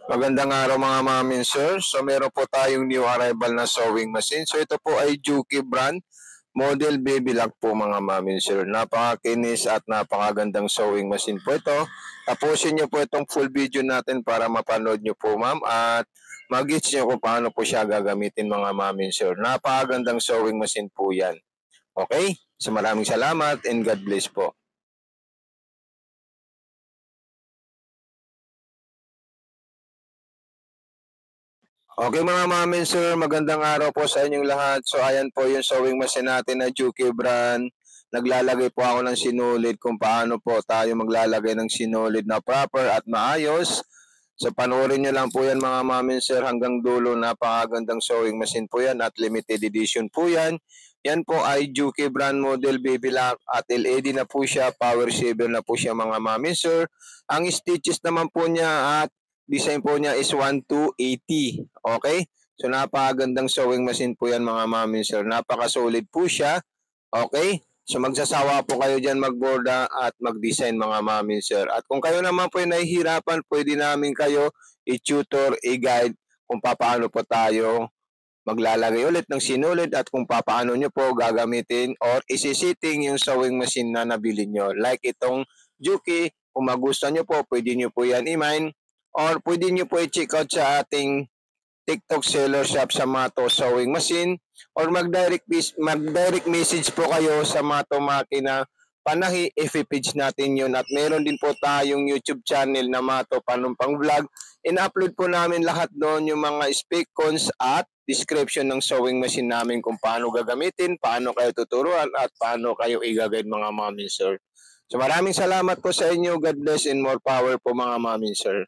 Magandang araw mga mamin sir. So meron po tayong new arrival na sewing machine. So ito po ay Juki brand. Model baby lock po mga mamin sir. Napakakinis at napakagandang sewing machine po ito. Tapusin niyo po itong full video natin para mapanood niyo po ma'am at mag-gets niyo kung paano po siya gagamitin mga mamin sir. Napakagandang sewing machine po yan. Okay? So maraming salamat and God bless po. Okay mga mamin sir, magandang araw po sa inyong lahat. So ayan po yung sewing machine natin na Juki brand. Naglalagay po ako ng sinulid kung paano po tayo maglalagay ng sinulid na proper at maayos. So panoorin nyo lang po yan mga mamin sir hanggang dulo. Napakagandang sewing machine po yan at limited edition po yan. Yan po ay Juki brand model baby lock at LED na po siya, power saver na po siya mga mamin sir. Ang stitches naman po niya at design po niya is 1 to 80. Okay? So napakagandang sewing machine po yan mga mami sir. Napaka-solid po siya. Okay? So magsasawa po kayo dyan magborda at mag-design mga mami sir. At kung kayo naman po ay nahihirapan, pwede namin kayo i-tutor, i-guide kung paano po tayo maglalagay ulit ng sinulid at kung paano nyo po gagamitin or isisitting yung sewing machine na nabili nyo. Like itong Juki, kung magustuhan nyo po, pwede nyo po yan i-mine or pwede nyo po i-check out sa ating TikTok seller shop sa Mato Sewing Machine or mag-direct message po kayo sa Mato Makina Panahi, page natin yun at meron din po tayong YouTube channel na Mato Panumpang Vlog. In-upload po namin lahat doon yung mga spec cons at description ng sewing machine namin kung paano gagamitin, paano kayo tuturuan at paano kayo i-guide mga mami sir. So maraming salamat po sa inyo. God bless and more power po mga mami sir.